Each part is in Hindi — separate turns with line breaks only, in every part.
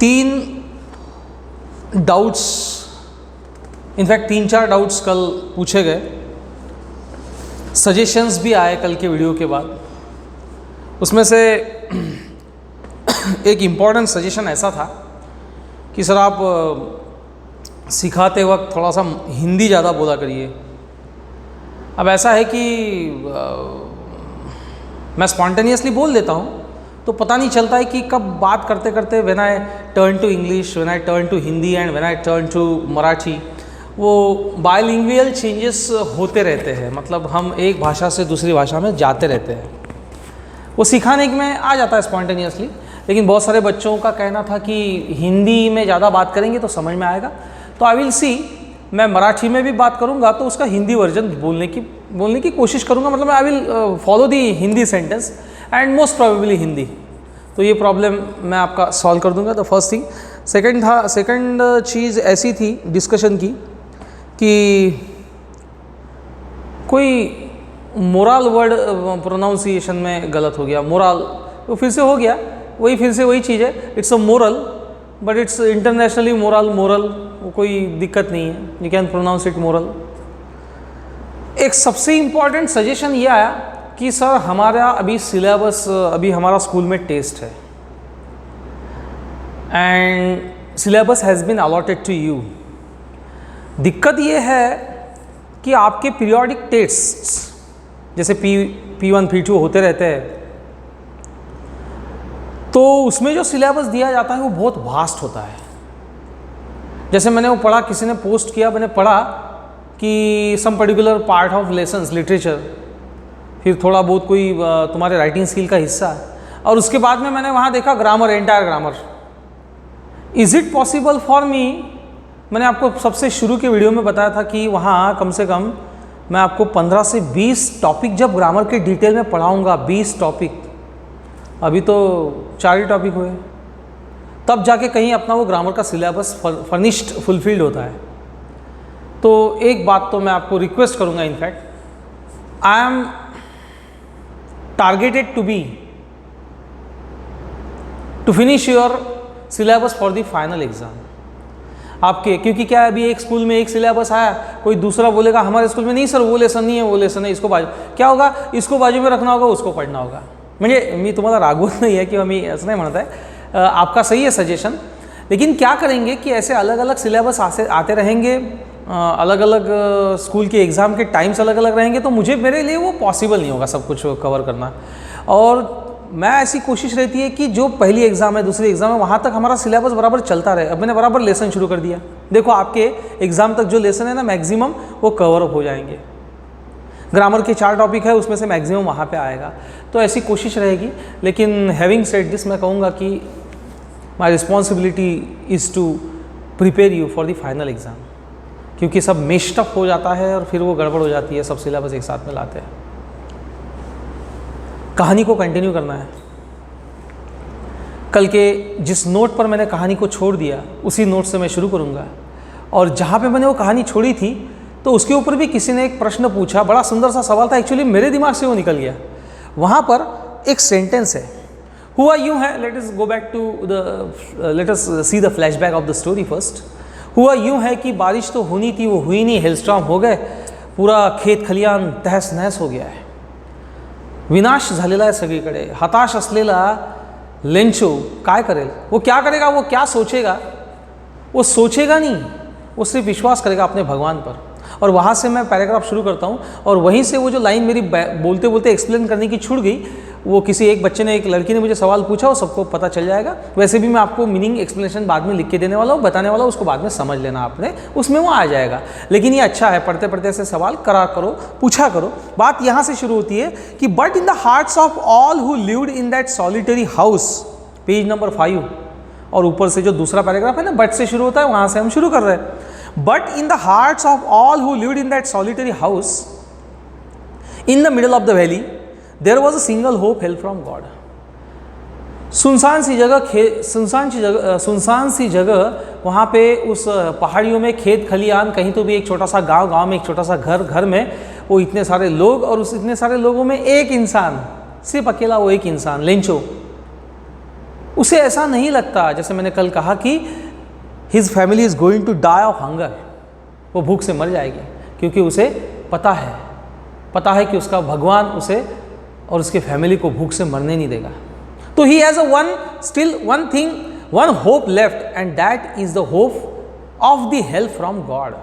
3 डाउट्स, इनफैक्ट 3-4 डाउट्स कल पूछे गए, सजेशंस भी आए कल के वीडियो के बाद। उसमें से एक इम्पॉर्टेंट सजेशन ऐसा था कि सर आप सिखाते वक्त थोड़ा सा हिंदी ज़्यादा बोला करिए। अब ऐसा है कि मैं स्पॉन्टेनियसली बोल देता हूँ तो पता नहीं चलता है कि कब बात करते करते when I turn to English, when I turn to Hindi and when I turn to Marathi, वो बायलिंगुअल चेंजेस होते रहते हैं। मतलब हम एक भाषा से दूसरी भाषा में जाते रहते हैं, वो सिखाने में आ जाता है स्पॉन्टेनियसली। लेकिन बहुत सारे बच्चों का कहना था कि हिंदी में ज़्यादा बात करेंगे तो समझ में आएगा, तो आई विल सी, मैं मराठी में भी बात करूँगा तो उसका हिंदी वर्जन बोलने की कोशिश करूँगा। मतलब I will follow the Hindi sentence and most probably Hindi. तो ये प्रॉब्लम मैं आपका सॉल्व कर दूँगा। तो फर्स्ट थिंग। सेकंड चीज़ ऐसी थी डिस्कशन की कि कोई मोरल वर्ड प्रोनाउंसिएशन में गलत हो गया। मोरल तो फिर से हो गया, फिर से वही चीज़ है, it's a moral but it's internationally moral, वो कोई दिक्कत नहीं है, you can pronounce it moral. एक सबसे इम्पॉर्टेंट सजेशन ये आया कि सर हमारा अभी सिलेबस, अभी हमारा स्कूल में टेस्ट है and syllabus has been allotted to you. दिक्कत ये है कि आपके पीरियोडिक टेस्ट्स जैसे P1 P2 होते रहते हैं, तो उसमें जो सिलेबस दिया जाता है वो बहुत वास्ट होता है। जैसे मैंने वो पढ़ा, किसी ने पोस्ट किया, मैंने पढ़ा कि some particular part of lessons literature, फिर थोड़ा बहुत कोई तुम्हारे राइटिंग स्किल का हिस्सा, और उसके बाद में मैंने वहाँ देखा grammar, entire grammar. Is it possible for me, मैंने आपको सबसे शुरू के वीडियो में बताया था कि वहाँ कम से कम मैं आपको 15 से 20 टॉपिक जब ग्रामर के डिटेल में पढ़ाऊँगा, 20 टॉपिक, अभी तो 4 ही टॉपिक हुए, तब जाके कहीं अपना वो ग्रामर का सिलेबस फर्निश्ड फुलफिल्ड होता है। तो एक बात तो मैं आपको रिक्वेस्ट करूँगा, in fact I am targeted to finish your syllabus for the final exam आपके, क्योंकि क्या है, अभी एक स्कूल में एक सिलेबस आया, कोई दूसरा बोलेगा हमारे स्कूल में नहीं सर वो लेसन नहीं है, वो लेसन है, इसको बाजू, क्या होगा, इसको बाजू में रखना होगा, उसको पढ़ना होगा। म्हणजे मी तुम्हाला रागवत नाही आहे किंवा मी असं नाही म्हणत आहे, आपका सही है सजेशन, लेकिन क्या करेंगे कि ऐसे अलग अलग सिलेबस आते रहेंगे, अलग अलग स्कूल के एग्ज़ाम के टाइम्स अलग अलग रहेंगे, तो मेरे लिए वो पॉसिबल नहीं होगा सब कुछ कवर करना। और मैं ऐसी कोशिश रहती है कि जो पहली एग्ज़ाम है, दूसरी एग्ज़ाम है, वहाँ तक हमारा सिलेबस बराबर चलता रहे। अब मैंने बराबर लेसन शुरू कर दिया, देखो आपके एग्ज़ाम तक जो लेसन है ना मैक्सिमम वो कवर अप हो जाएंगे। ग्रामर के 4 टॉपिक है, उसमें से मैक्सिमम वहाँ पे आएगा, तो ऐसी कोशिश रहेगी। लेकिन हैविंग सेड दिस, मैं कहूँगा कि my responsibility is to prepare you for the final exam, क्योंकि सब मेस्टअप हो जाता है और फिर वो गड़बड़ हो जाती है, सब सिलेबस एक साथ में लाते हैं। कहानी को कंटिन्यू करना है। कल के जिस नोट पर मैंने कहानी को छोड़ दिया उसी नोट से मैं शुरू करूँगा, और जहाँ पे मैंने वो कहानी छोड़ी थी तो उसके ऊपर भी किसी ने एक प्रश्न पूछा, बड़ा सुंदर सा सवाल था, एक्चुअली मेरे दिमाग से वो निकल गया। वहाँ पर एक सेंटेंस है, हुआ यूँ है, let us go back to let us see the flashback of the story first. हुआ यूँ है कि बारिश तो होनी थी, वो हुई नहीं, हेलस्टॉर्म हो गए, पूरा खेत खलियान तहस नहस हो गया है, विनाश झालेला आहे सगळीकडे। हताश असलेला लेंचो काय करेल, वो क्या करेगा, वो क्या सोचेगा, वो सोचेगा नहीं, वो सिर्फ विश्वास करेगा अपने भगवान पर। और वहाँ से मैं पैराग्राफ शुरू करता हूँ, और वहीं से वो जो लाइन मेरी बोलते बोलते एक्सप्लेन करने की छूट गई, वो किसी एक बच्चे ने, एक लड़की ने मुझे सवाल पूछा, वो सबको पता चल जाएगा। वैसे भी मैं आपको मीनिंग एक्सप्लेनेशन बाद में लिख के देने वाला हूँ, बताने वाला हूँ, उसको बाद में समझ लेना आपने, उसमें वो आ जाएगा। लेकिन ये अच्छा है, पढ़ते पढ़ते ऐसे सवाल करा करो, पूछा करो। बात यहाँ से शुरू होती है कि but in the hearts of all who lived in that solitary house, page number 5, और ऊपर से जो दूसरा पैराग्राफ है ना, बट से शुरू होता है, वहाँ से हम शुरू कर रहे हैं। But in the hearts of all who lived in that solitary house, in the middle of the valley, there was a single hope held from God. सुनसान सी जगह वहाँ पे उस पहाड़ियों में खेत खलियान, कहीं तो भी एक छोटा सा गांव में एक छोटा सा घर में वो इतने सारे लोग, और उस इतने सारे लोगों में एक इंसान, सिर्फ अकेला वो एक इंसान, लेंचो, उसे ऐसा नहीं लगता, जैसे मैंने कल कहा कि his family is going to die of hunger, वो भूख से मर जाएगी, क्योंकि उसे पता है कि उसका भगवान उसे और उसके फैमिली को भूख से मरने नहीं देगा। तो he has one hope left and that is the hope of the help from God.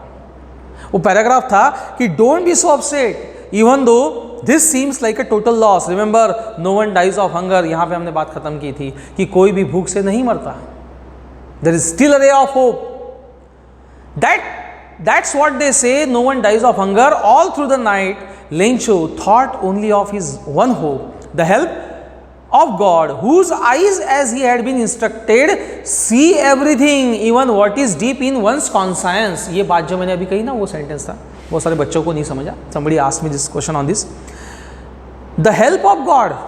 वो पैराग्राफ था कि don't be so upset even though this seems like a total loss, remember no one dies of hunger. यहाँ पे हमने बात खत्म की थी कि कोई भी भूख से नहीं मरता, there is still a ray of hope. That's what they say, no one dies of hunger. All through the night, Lencho thought only of his one hope, the help of God, whose eyes, as he had been instructed, see everything, even what is deep in one's conscience. ये बात जो मैंने अभी कही ना, वो सेंटेंस था, बहुत सारे बच्चों को नहीं समझा। Somebody asked me this question on this. The help of God,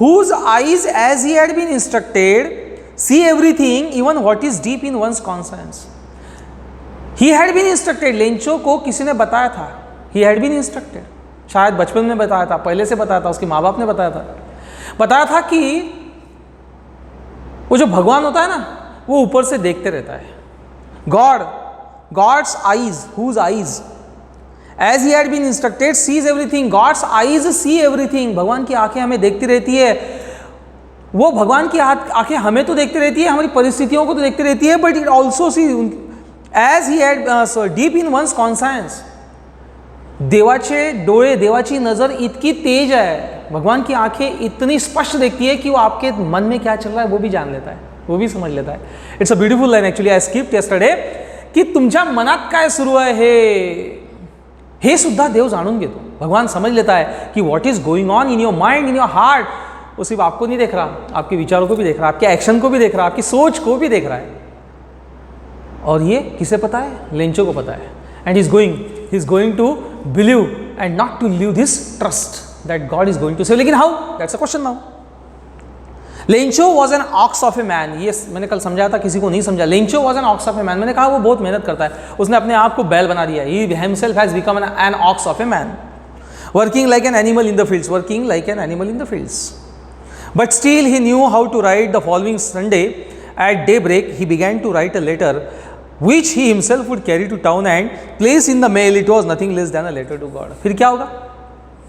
whose eyes, as he had been instructed, see everything, even what is deep in one's conscience. He had been instructed, Lencho को किसी ने बताया था, he had been instructed, शायद बचपन में बताया था, पहले से बताया था, उसके माँ बाप ने बताया था कि वो जो भगवान होता है ना, वो ऊपर से देखते रहता है। God's eyes, whose eyes, as he had been instructed, sees everything. God's eyes see everything. भगवान की आंखें हमें देखती रहती है। वो भगवान की आंखें हमें तो देखती रहती है, हमारी परिस्थितियों को तो देखती रहती है, but it also see as he had deep in one's conscience. देवाचे डोळे, देवाची नज़र इतनी तेज है, भगवान की आंखें इतनी स्पष्ट देखती है कि वो आपके मन में क्या चल रहा है वो भी जान लेता है, वो भी समझ लेता है। It's a beautiful line actually, I skipped yesterday, की तुमच्या मनात काय सुरू आहे हे सुद्धा देव जाणून घेतो। भगवान समझ लेता है कि what is going on in your mind, in your heart. वो सिर्फ आपको नहीं देख रहा, आपके विचारों को भी देख रहा है, आपके एक्शन को भी देख रहा है, आपकी सोच को भी देख रहा है। और ये किसे पता है? लेंचो को पता है। And he is going to believe and not to leave this trust that God is going to save. लेकिन how? That's a question now. Lencho was an ox of a man. ये मैंने कल समझाया था, किसी को नहीं समझा। Lencho was an ox of a man, मैंने कहा वो बहुत मेहनत करता है, उसने अपने आप को बैल बना दिया। He himself has become an ox of a man, working like an animal in the fields, but still he knew how to write. The following Sunday at daybreak he began to write a letter which he himself would carry to town and place in the mail. It was nothing less than a letter to God. फिर क्या होगा?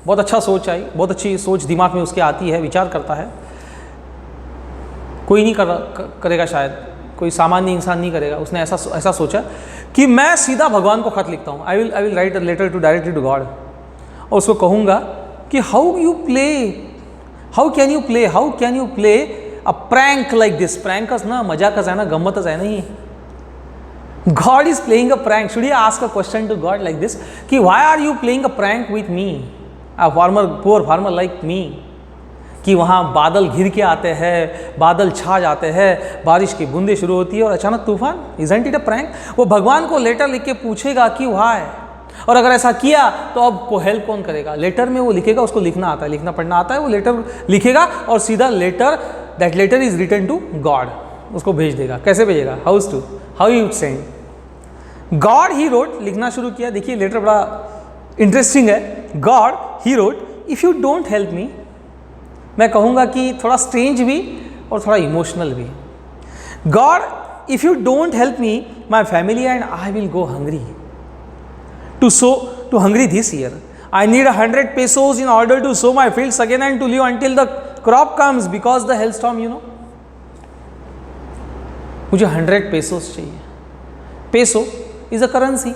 बहुत अच्छा सोच आई, बहुत अच्छी सोच दिमाग में उसके आती है, विचार करता है। कोई नहीं करेगा, शायद कोई सामान्य इंसान नहीं करेगा। उसने ऐसा सोचा कि मैं सीधा भगवान को खत लिखता हूँ। I will write a letter to directly to God, और उसको कहूँगा कि how can you play a prank like this. प्रैंकच ना, मजाकच आहे ना, गंमतच आहे ना। God is playing a prank. Should you ask a question to God like this? कि why are you playing a prank with me, a poor farmer like me? कि वहाँ बादल घिर के आते हैं, बादल छा जाते हैं, बारिश की बूंदें शुरू होती है और अचानक तूफान। Isn't it a prank? वो भगवान को लेटर लिख के पूछेगा कि why? और अगर ऐसा किया तो अब को हेल्प कौन करेगा? लेटर में वो लिखेगा, उसको लिखना आता है, लिखना पढ़ना आता है, वो लेटर लिखेगा और सीधा that letter is written to God, उसको भेज देगा। कैसे भेजेगा? How you send. God he wrote, लिखना शुरू किया। देखिए लेटर बड़ा इंटरेस्टिंग है। God he wrote, if you don't help me, मैं कहूँगा कि थोड़ा स्ट्रेंज भी और थोड़ा इमोशनल भी। God, if you don't help me, my family and I will go hungry to hungry this year. I need 100 pesos in order to sow my fields again and to live until the crop comes because the hailstorm, मुझे 100 pesos चाहिए। पेसो इज अ करन्सी,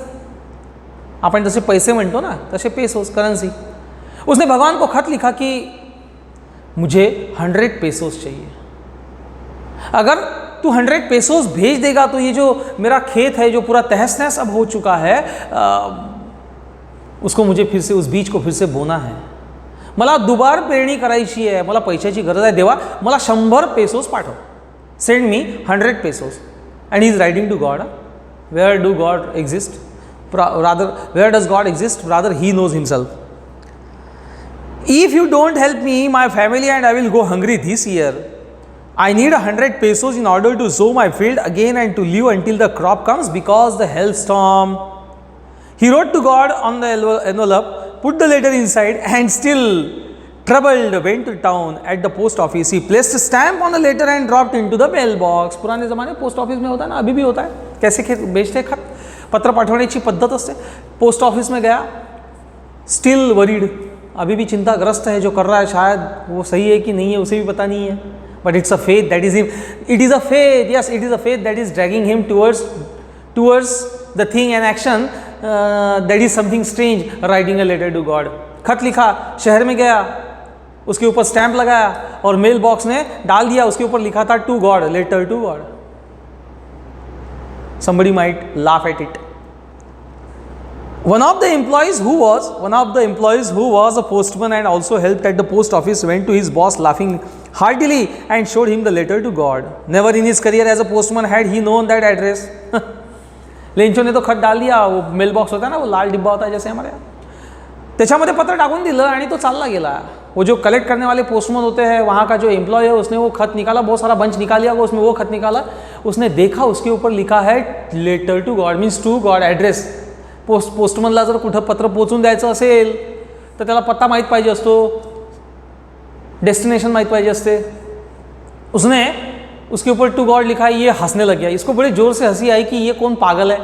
आपण जसे पैसे म्हणतो ना तसे पेसोस करन्सी। उसने भगवान को खत लिखा कि मुझे 100 पेसोस चाहिए। अगर तू 100 पेसोस भेज देगा तो ये जो मेरा खेत है जो पूरा तहस नहस अब हो चुका है, उसको मुझे फिर से, उस बीज को फिर से बोना है। मला दुबार पेरणी करायची आहे, मला पैशाची गरज आहे, देवा मला 100 पेसोस पाठव, send me 100 pesos. And he is writing to God. Where do God exist? Rather where does God exist? Rather he knows himself. If you don't help me, my family and I will go hungry this year. I need 100 pesos in order to sow my field again and to live until the crop comes because the hailstorm. He wrote to God on the envelope, put the letter inside and still Troubled, went to town at the post office. He placed a stamp on the letter and dropped into the mailbox. पुराने ज़माने पोस्ट ऑफिस में होता है ना, अभी भी होता है, कैसे बेचते खत, पत्र पाठवण्याची पद्धत असते. पोस्ट ऑफिस में गया, स्टिल वरीड, अभी भी चिंताग्रस्त है, जो कर रहा है शायद वो सही है कि नहीं है उसे भी पता नहीं है. But it's a faith that is him. It is a faith, yes, it is a faith that is dragging him towards the thing and action that is something strange. Writing a letter to God. खत लिखा, शहर में गया, उसके ऊपर स्टैंप लगाया और मेल बॉक्स ने डाल दिया, उसके ऊपर लिखा था to God, letter to God. Somebody might laugh at it. One of the employees who was a postman and also helped at the post office went to his boss laughing heartily and showed him the letter to God. Never in his career as a postman had he known that address. Lencho ने तो खत डाल दिया, वो मेल बॉक्स होता है ना, वो लाल डिब्बा होता है जैसे हमारे यहाँ, त्याच्यामध्ये पत्र टाकून दिलं आणि तो चालला गेला. वो जो कलेक्ट करने वाले पोस्टमैन होते हैं, वहाँ का जो एम्प्लॉय है, उसने वो खत निकाला, बहुत सारा बंच निकाल लिया, उसमें वो खत निकाला, उसने देखा उसके ऊपर लिखा है letter to God, means to God address. पोस्टमनला जर कुठं पत्र पोचून द्यायचं असेल तर त्याला पत्ता माहीत पाहिजे असतो, डेस्टिनेशन माहीत पाहिजे असते. उसने उसके ऊपर टू गॉड लिखा है, ये हंसने लग गया. इसको बड़े जोर से हंसी आई कि ये कौन पागल है,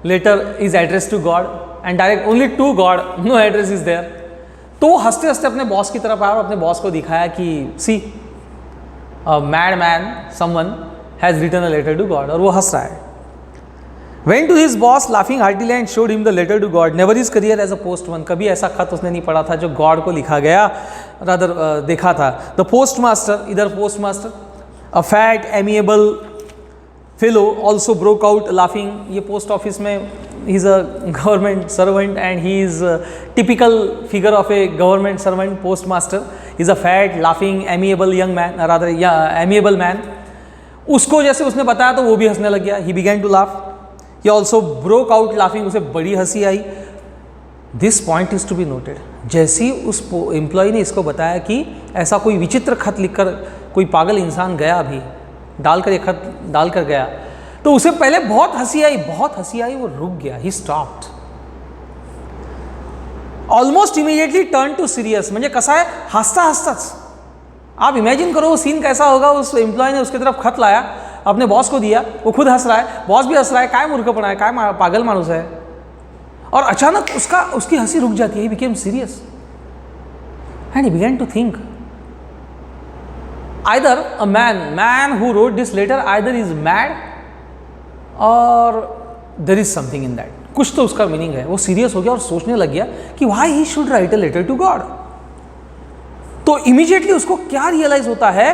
letter is address to God and direct only to God, no address is there. तो हंसते हंसते अपने बॉस की तरफ आया और अपने बॉस को दिखाया कि see a mad man someone has written a letter to God, और वो हंस रहा है. Went to his boss laughing heartily and showed him the letter to God. Never his career as a postman. कभी ऐसा खत उसने नहीं पढ़ा था जो गॉड को लिखा गया, rather देखा था. The postmaster, इधर postmaster, a fat amiable fellow also broke out laughing. ये पोस्ट ऑफिस में he is a government servant and he is a typical figure of a government servant, postmaster. He is a fat laughing amiable young man, rather amiable man. उसको जैसे उसने बताया तो वो भी हंसने लग गया. He began to laugh. He also broke out laughing. उसे बड़ी हंसी आई. This point is to be noted. जैसे ही उस एम्प्लॉय ने इसको बताया कि ऐसा कोई विचित्र खत लिखकर कोई पागल इंसान गया, अभी डालकर ये खत डालकर गया, तो उसे पहले बहुत हंसी आई, वो रुक गया. He stopped. Almost immediately turned to serious. म्हणजे कसा है, हंसताच. आप इमेजिन करो वो सीन कैसा होगा. उस एम्प्लॉय ने उसकी तरफ खत लाया, अपने बॉस को दिया, वो खुद हंस रहा है, बॉस भी हंस रहा है, काय मूर्खपणा है, काय पागल माणूस है, और अचानक उसकी हंसी रुक जाती है. He became serious and he began to think. Either a man who wrote this letter either is mad or there is something in that. कुछ तो उसका मीनिंग है. वो सीरियस हो गया और सोचने लग गया कि why he should write a letter to God. तो इमीडिएटली उसको क्या रियलाइज होता है,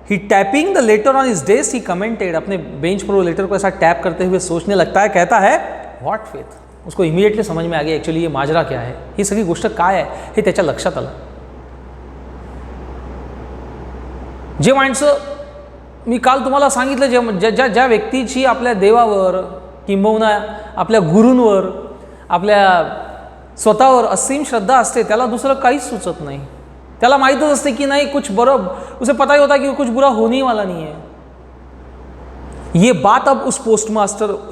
he tapping the letter on his desk, he commented, अपने बेंच पर वो लेटर को ऐसा टैप करते हुए सोचने लगता है, कहता है व्हॉट फेथ. उसको इमिडिएटली समझ में आ गया एक्चुअली ये माजरा क्या है, ही सगळी गोष्ट काय आहे हे त्याच्या लक्षात आलं. जे माणसं मी काल तुम्हाला सांगितलं, ज्या व्यक्तीची आपल्या देवावर किंबहुना आपल्या गुरूंवर, आपल्या स्वतःवर असीम श्रद्धा असते, त्याला दुसरं काहीच सुचत नाही. त्याला माहीतच असते की नहीं कुछ उसे पता ही होता कि कुछ बुरा होने वाला नहीं है. ये बात अब उस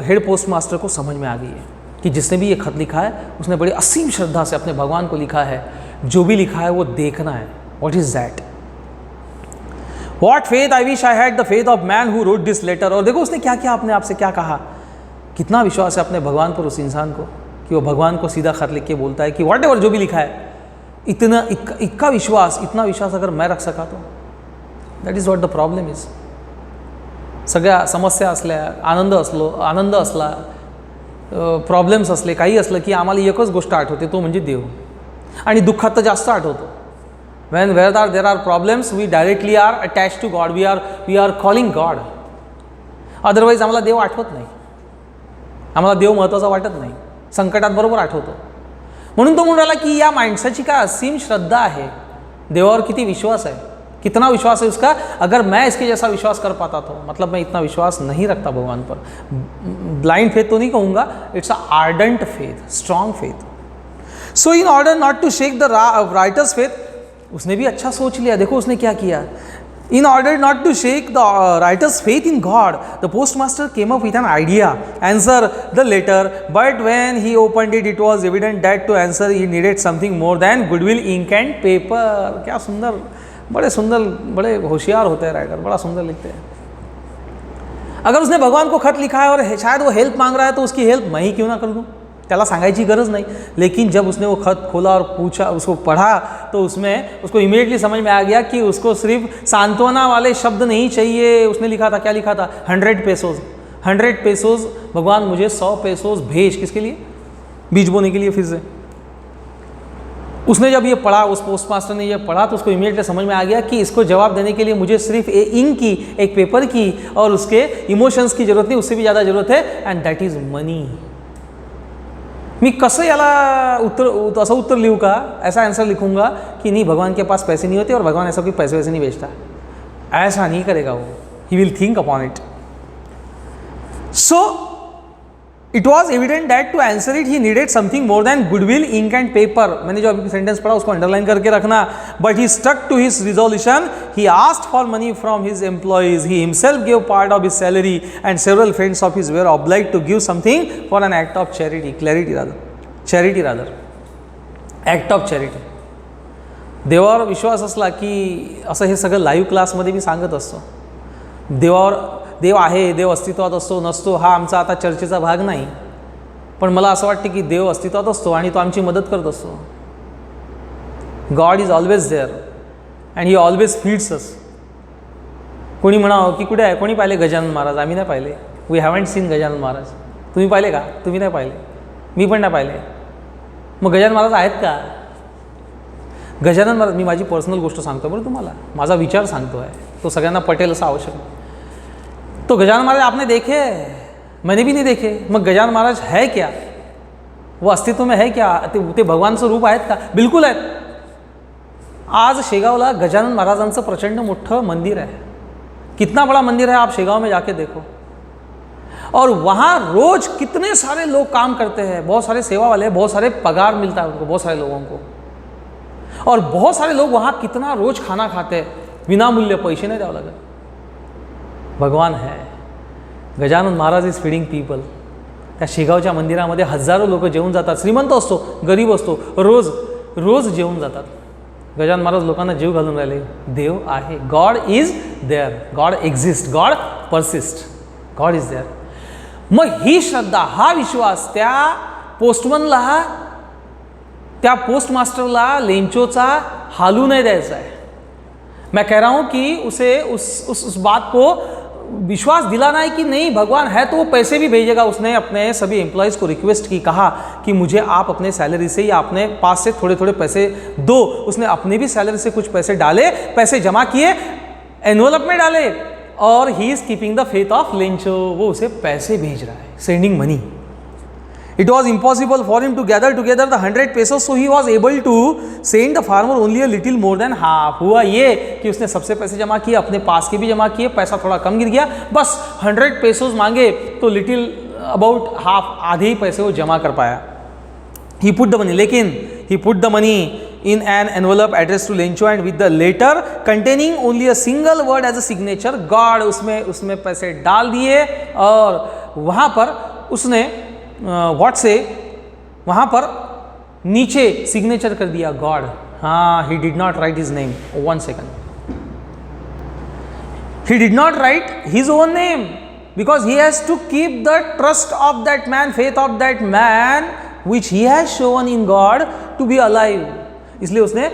हेड पोस्टमास्टर को समझ में आ गई है कि जिसने भी ये खत लिखा है उसने बड़ी असीम श्रद्धा से अपने भगवान को लिखा है. जो भी लिखा है वो देखना है. What is that? What faith, I wish I had the faith of man who wrote this letter. और देखो उसने क्या किया, अपने आप से क्या कहा, कितना विश्वास है अपने भगवान पर उस इंसान को कि वो भगवान को सीधा खत लिख के बोलता है कि वॉट एवर जो भी लिखा है, इतना विश्वास अगर मैं रख सका तो. That is what the problem is. सगळ्या समस्या असल्या, आनंद असला, प्रॉब्लेम्स असले, काही असलं की आम्हाला एकच गोष्ट आठवते, तो म्हणजे देव. आणि दुःखात तर जास्त आठवतो. Where there are problems we directly are attach to God, we are calling God. Otherwise आम्हाला देव आठवत नाही, आम्हाला देव महत्त्वाचा वाटत नाही. संकटात बरोबर आठवतो. म्हणून तो म्हणून राहिला की या माणसाची काय असीम श्रद्धा आहे, देवावर किती विश्वास है, कितना विश्वास है उसका. अगर मैं इसके जैसा विश्वास कर पाता तो, मतलब मैं इतना विश्वास नहीं रखता भगवान पर. ब्लाइंड फेथ तो नहीं कहूँगा, it's a ardent faith, strong faith. So in order not to shake the writer's faith, उसने भी अच्छा सोच लिया. देखो उसने क्या किया, In order not to shake the writer's faith in God, the postmaster came up with an idea, answer the letter, but when he opened it, it was evident that to answer he needed something more than goodwill, ink and paper. क्या सुंदर, बड़े होशियार होते हैं राइटर, बड़ा सुंदर लिखते हैं। अगर उसने भगवान को खत लिखा है और शायद वो हेल्प मांग रहा है तो उसकी हेल्प मैं ही क्यों ना कर दूँ, त्याला सांगायची गरज नाही। लेकिन जब उसने वो खत खोला और पूछा, उसको पढ़ा, तो उसमें उसको इमीडिएटली समझ में आ गया कि उसको सिर्फ सांत्वना वाले शब्द नहीं चाहिए। उसने लिखा था, क्या लिखा था? 100 पेसोज, 100 पेसोज, भगवान मुझे 100 पेसोज भेज। किसके लिए? बीज बोने के लिए फिर से। उसने जब ये पढ़ा, उस पोस्टमास्टर ने ये पढ़ा, तो उसको इमीडिएटली समझ में आ गया कि इसको जवाब देने के लिए मुझे सिर्फ इंक की, एक पेपर की और उसके इमोशंस की जरूरत नहीं, उससे भी ज़्यादा जरूरत है, एंड दैट इज मनी। मी कसं याला असं उत्तर लिहू का, ऐसा आंसर लिखूंगा कि नहीं भगवान के पास पैसे नहीं होते और भगवान ऐसा कोई पैसे वैसे नहीं बेचता, ऐसा नहीं करेगा वो। He will think upon it. So it was evident that to answer it he needed something more than goodwill, ink and paper. मैंने जो अभी सेंटेंस पढ़ा उसको अंडरलाइन करके रखना। But he stuck to his resolution, he asked for money from his employees, he himself give part of his salary and several friends of his were obliged to give something for an act of charity, charity rather, act of charity. देवावर विश्वास असला की असं हे सगळं लाईव्ह क्लासमध्ये मी सांगत असतो। देव आहे, देव अस्तित्वात असतो नसतो हा आमचा आता चर्चेचा भाग नाही, पण मला असं वाटतं की देव अस्तित्वात असतो आणि तो आमची मदत करत असतो। God is always there and he always feeds us. कोणी म्हणावं की कुठे आहे, कोणी पाहिले गजानन महाराज? आम्ही नाही पाहिले, we haven't scene Gajanan Maharaj. तुम्ही पाहिले का? तुम्ही नाही पाहिले, मी पण नाही पाहिले। मग गजानन महाराज आहेत का? गजानन महाराज, मी माझी पर्सनल गोष्ट सांगतो बरं तुम्हाला, माझा विचार सांगतो आहे, तो सगळ्यांना पटेल असं आवश्यक नाही। तो गजानन महाराज आपने देखे? मैंने भी नहीं देखे। मग गजानन महाराज है क्या? वो अस्तित्व में है क्या? ते भगवानचं रूप आहेत का? बिलकुल आहेत। आज शेगावला गजानन महाराजांचं प्रचंड मोठं मंदिर है। कितना बड़ा मंदिर है, आप शेगाव में जाके देखो। और वहाँ रोज कितने सारे लोग काम करते हैं, बहुत सारे सेवा वाले, बहुत सारे पगार मिलता है उनको, बहुत सारे लोगों को। और बहुत सारे लोग वहाँ कितना रोज खाना खाते हैं, विनामूल्य, पैसे नहीं द्यावं लागत। भगवान है, Gajanan Maharaj is feeding people. त्या शेगावच्या मंदिरामध्ये हजारो लोक जेवून जातात, श्रीमंत असतो, गरीब असतो, रोज रोज जेवून जातात। गजानन महाराज लोकांना जीव घालून राहिले, देव आहे, God is there, God exist, God persist, God is there. मग ही श्रद्धा, हा विश्वास त्या पोस्टमनला, त्या पोस्टमास्टरला लेंचोचा हालू नहीं द्यायचा है। मैं कह रहा हूँ कि उसे उस बात को विश्वास दिलाना है कि नहीं भगवान है तो वो पैसे भी भेजेगा। उसने अपने सभी एम्प्लॉयज़ को रिक्वेस्ट की, कहा कि मुझे आप अपने सैलरी से या अपने पास से थोड़े थोड़े पैसे दो। उसने अपनी भी सैलरी से कुछ पैसे डाले, पैसे जमा किए, एनवलप में डाले, और he is keeping the faith of Lencho. वो उसे पैसे भेज रहा है, sending money. It was impossible for him to gather together the 100 pesos, so he was able to send the farmer only a little more than half। हुआ ये कि उसने सबसे पैसे जमा किए, अपने पास के भी जमा किए, पैसा थोड़ा कम गिर गया, बस 100 पेसोज मांगे तो लिटिल अबाउट हाफ, आधे ही पैसे वो जमा कर पाया। He put the money, लेकिन he put the money in an envelope addressed to Lencho and with the letter containing only a single word as a signature, God। उसमें पैसे डाल दिए और वहाँ पर उसने व्हाट से वहाँ पर नीचे सिग्नेचर कर दिया गॉड। हाँ, he did not write his name, 1 second, he did not write his own name because he has to keep the trust of that man, faith of that man which he has shown in God to be alive. इसलिए उसने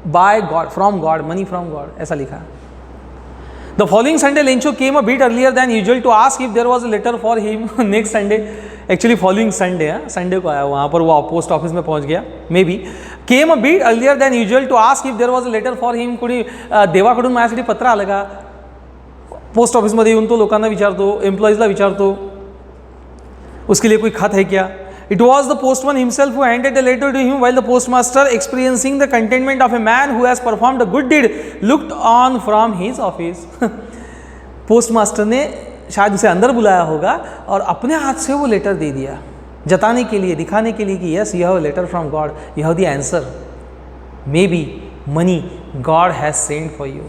by God, from God, money from God, ऐसा लिखा। The following Sunday, Lencho came a bit earlier than usual to ask if there was a letter for him next Sunday। Actually following Sunday, Sunday को आया, वहाँ पर वो पोस्ट ऑफिस में पहुँच गया। Maybe came a bit earlier than usual to ask if there was a letter for him. कोणी देवाकडून माझ्यासाठी पत्र आलं का? पोस्ट ऑफिसमध्ये येऊन तो लोकांना विचारतो, एम्प्लॉईजला विचारतो, उसके लिए कोई खत है क्या? It was the postman himself who handed the letter to him, while the postmaster, experiencing the contentment of a man who has performed a good deed, looked on from his office। Postmaster ने शायद उसे अंदर बुलाया होगा और अपने हाथ से वो लेटर दे दिया, जताने के लिए, दिखाने के लिए कि yes, you have a letter from God, you have the answer, maybe money God has send for you.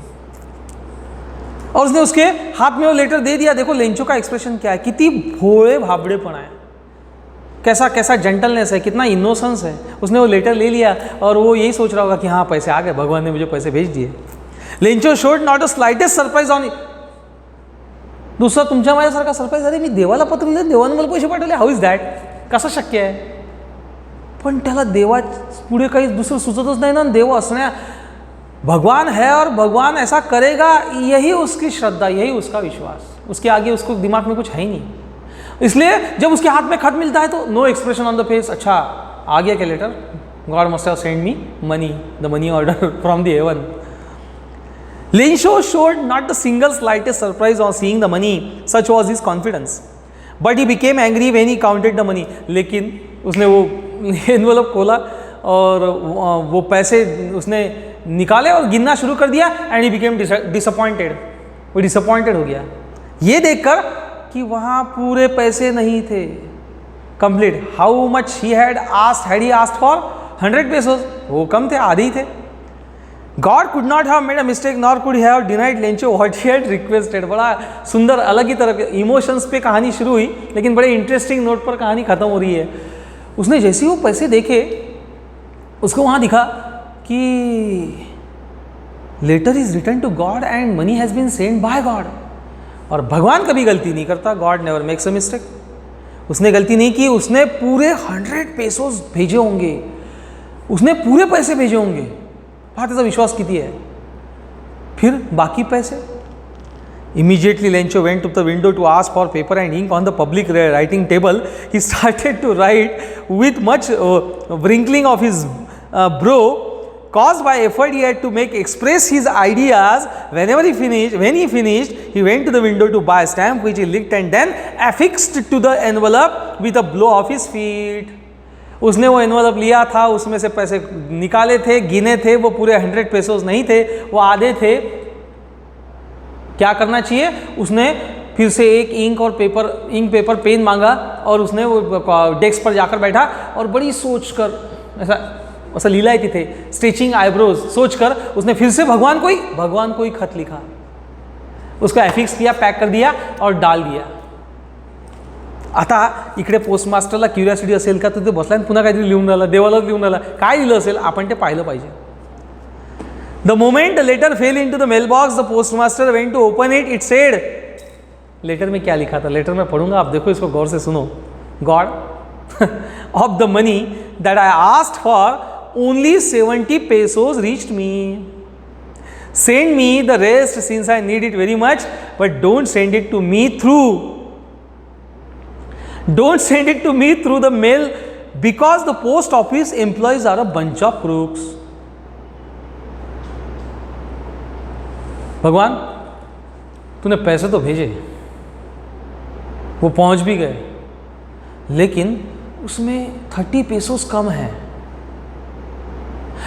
और उसने उसके हाथ में वो लेटर दे दिया। देखो लेंचो का एक्सप्रेशन क्या है, कितनी भोले भाबड़ेपना है, कैसा कैसा जेंटलनेस है, कितना इनोसेंस है। उसने वो लेटर ले लिया और वो यही सोच रहा होगा कि हाँ पैसे आ गए, भगवान ने मुझे पैसे भेज दिए। Lencho showed not a slightest surprise on it. दुसरा तुमच्या माझ्यासारखा सरप्राईज, अरे मी देवाला पत्र लिहिलं, देवाने मला पैसे पाठवले, हाऊ इज दॅट, कसं शक्य आहे? पण त्याला देवा पुढे काही दुसरं सुचतच नाही ना। देव असण्या, भगवान है और भगवान ऐसा करेगा, यही उसकी श्रद्धा, यही उसका विश्वास, उसके आगे उसको दिमाग में कुछ है ही नहीं। इसलिए जब उसके हाथ में खत मिलता है तो no expression on the face, अच्छा आ गया क्या letter, God must have send me money, the money order from the heaven. Lensho showed not the single slightest surprise on seeing the money, such was his confidence. But he became angry when he counted the money. लेकिन उसने वो एनवलप खोला और वो पैसे उसने निकाले और गिनना शुरू कर दिया, एंड ही बिकेम डिसअपॉइंटेड। वो डिसअपॉइंटेड हो गया ये देखकर कि वहाँ पूरे पैसे नहीं थे complete. How much he had he asked for 100 pesos, वो कम थे, आधे ही थे। God could not have made a mistake, nor could he have denied Lencho what he had requested। बड़ा सुंदर अलग ही तरह के इमोशंस पे कहानी शुरू हुई, लेकिन बड़े इंटरेस्टिंग नोट पर कहानी खत्म हो रही है। उसने जैसे ही वो पैसे देखे, उसको वहाँ दिखा कि letter is return to God and money has been send by God. और भगवान कभी गलती नहीं करता, God never makes a mistake. उसने गलती नहीं की, उसने पूरे 100 pesos भेजे होंगे, उसने पूरे पैसे भेजे होंगे। बात ऐसा विश्वास किती है। फिर बाकी पैसे, immediately Lencho went to the window to ask for paper and ink on the public writing table. He started to write with much wrinkling of his brow, caused by effort he had to make express his ideas. When he finished, he went to the window to buy a stamp which he licked and then affixed to the envelope with a blow of his feet. उसने वो एनवलप लिया था, उसमें से पैसे निकाले थे, गिने थे, वो पूरे 100 pesos नहीं थे, वो आधे थे। क्या करना चाहिए, उसने फिर से एक इंक पेपर पेन मांगा और उसने वो डेस्क पर जाकर बैठा और बड़ी सोचकर, ऐसा लीलायती थे, स्ट्रेचिंग आईब्रोज, सोचकर उसने फिर से भगवान को ही खत लिखा, उसको एफिक्स किया, पैक कर दिया और डाल दिया। आता इकडे पोस्ट मास्टरला क्युरियोसिटी असेल का, तो ते बसला आणि पुन्हा काहीतरी लिहून राहिला, देवालाच लिहून राहिला, काय लिहिलं असेल आपण ते पाहिलं पाहिजे। The moment the letter fell into the mail box, the post master went to open it, it said, letter में क्या लिखा था, लेटर में पढ़ूंगा, आप देखो इसको गौर से सुनो। God of the money that I asked for only 70 pesos reached me. Send me the rest since I need it very much, but don't send it to me through the mail because the post office employees are a bunch of crooks. भगवान तूने पैसे तो भेजे, वो पहुंच भी गए, लेकिन उसमें 30 pesos कम है।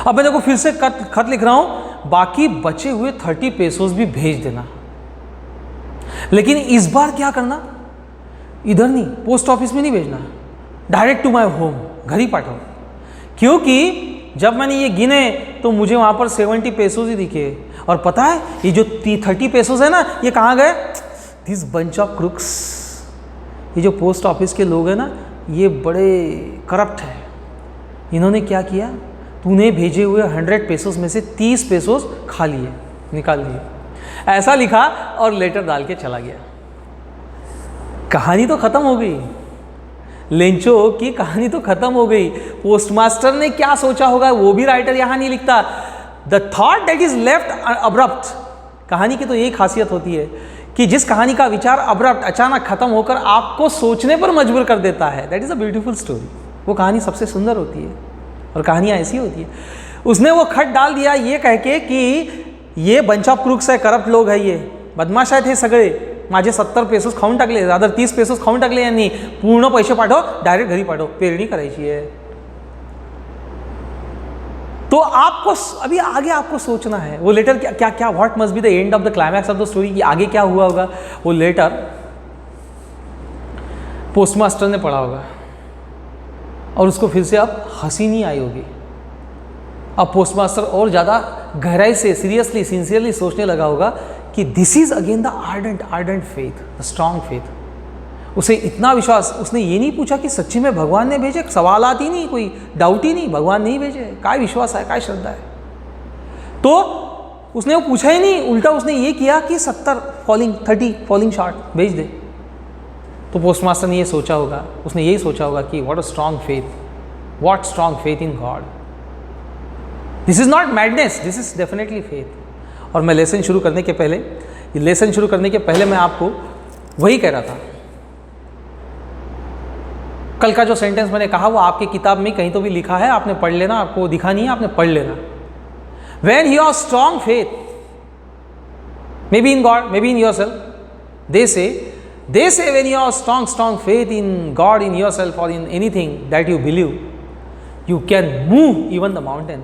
अब मैं देखो फिर से खत लिख रहा हूं, बाकी बचे हुए 30 pesos भी भेज देना। लेकिन इस बार क्या करना, इधर नहीं, पोस्ट ऑफिस में नहीं भेजना, डायरेक्ट टू माय होम, घर ही पाठो। क्योंकि जब मैंने ये गिने तो मुझे वहाँ पर 70 pesos ही दिखे, और पता है ये जो 30 pesos है ना, ये कहाँ गए, दिस बंच ऑफ क्रुक्स। ये जो पोस्ट ऑफिस के लोग हैं ना, ये बड़े करप्ट हैं। इन्होंने क्या किया, तूने भेजे हुए 100 pesos में से 30 pesos खा लिए, निकाल लिए। ऐसा लिखा और लेटर डाल के चला गया। कहानी तो खत्म हो गई, लेंचो की कहानी तो खत्म हो गई। पोस्टमास्टर ने क्या सोचा होगा वो भी राइटर यहां नहीं लिखता। The thought that is left abrupt, कहानी की तो यही खासियत होती है कि जिस कहानी का विचार अब्रप्ट, अचानक खत्म होकर आपको सोचने पर मजबूर कर देता है, that is a beautiful story. वो कहानी सबसे सुंदर होती है और कहानियां ऐसी होती है। उसने वो खत डाल दिया ये कह के कि ये बंच ऑफ क्रूक्स है, करप्ट लोग है, ये बदमाश आहेत हे सगळे, माझे 70 pesos खाऊन टाकले, अदर 30 pesos खाऊन टाकले यांनी, पूर्ण पैसे पाठव, डायरेक्ट घरी पाठव, पेरणी करायची है। तो आपको अभी आगे आपको सोचना है वो लेटर क्या what must be the end of the climax of the story, कि आगे क्या हुआ होगा। वो लेटर पोस्टमास्टर ने पढ़ा होगा और उसको फिर से अब हंसी नहीं आई होगी। अब पोस्टमास्टर और ज़्यादा गहराई से, सीरियसली, सिंसियरली सोचने लगा होगा कि this is again the ardent faith, the strong faith. उसे इतना विश्वास, उसने ये नहीं पूछा कि सच्ची में भगवान ने भेजे, सवालात ही नहीं, कोई डाउट ही नहीं, भगवान नहीं भेजे, काय विश्वास है, काय श्रद्धा है। तो उसने वो पूछा ही नहीं, उल्टा उसने ये किया कि 30 फॉलिंग शॉर्ट भेज दे। तो पोस्ट मास्टर ने ये सोचा होगा, उसने यही सोचा होगा कि what a strong faith, what strong faith in God, this is not madness, this is definitely faith. और मैं लेसन शुरू करने के पहले मैं आपको वही कह रहा था, कल का जो सेंटेंस मैंने कहा वो आपकी किताब में कहीं तो भी लिखा है, आपने पढ़ लेना, आपको दिखा नहीं है, आपने पढ़ लेना। When you have strong faith, maybe in God, maybe in yourself, they say when you have strong faith in God, in yourself, or in anything that you believe, you can move even the mountain.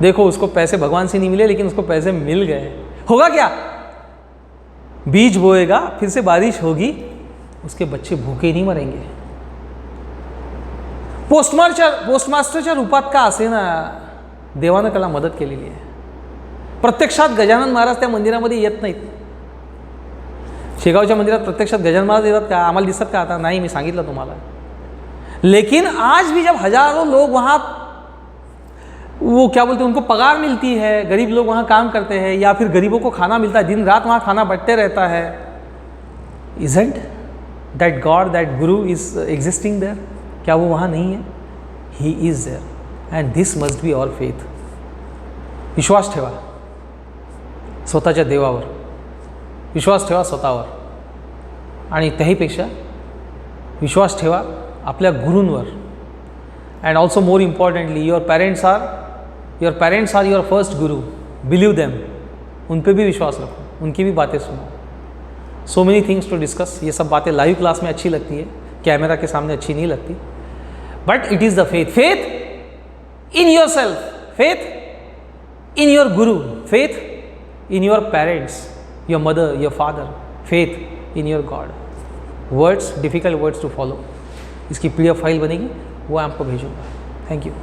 देखो, उसको पैसे भगवान से नहीं मिले, लेकिन उसको पैसे मिल गए। होगा क्या? बीज बोएगा, फिर से बारिश होगी, उसके बच्चे भूखे नहीं मरेंगे। पोस्टमास्टरच्या रूपात का असे ना, देवानं त्याला मदत केलेली आहे। प्रत्यक्षात गजानन महाराज त्या मंदिरामध्ये येत नाहीत। शेगावच्या मंदिरात प्रत्यक्षात गजानन महाराज येतात का? आम्हाला दिसतात का आता? नाही, मी सांगितलं तुम्हाला। लेकिन आज भी जब हजारों लोग वहाँ, वो क्या बोलते हैं, उनको पगार मिलती है, गरीब लोग वहाँ काम करते हैं, या फिर गरीबों को खाना मिलता है, दिन रात वहाँ खाना बंटते रहता है, isn't that God, that Guru is existing there? क्या वो वहाँ नहीं है? He is there. And this must be our faith. विश्वास ठेवा स्वतःच्या देवावर, विश्वास ठेवा स्वतःवर, आणि त्याहीपेक्षा विश्वास ठेवा आपल्या गुरूंवर. And also more importantly, your parents are your first guru. Believe them, उन पे भी विश्वास रखो, उनकी भी बातें सुनो. So many things to discuss. ये सब बातें लाइव क्लास में अच्छी लगती है, कैमरा के सामने अच्छी नहीं लगती. But it is the faith. Faith in yourself, faith in your guru, faith in your parents, your mother, your father, faith in your God. Words, difficult words to follow. इसकी PDF फाइल बनेगी, वो आपको भेजूंगा. Thank you.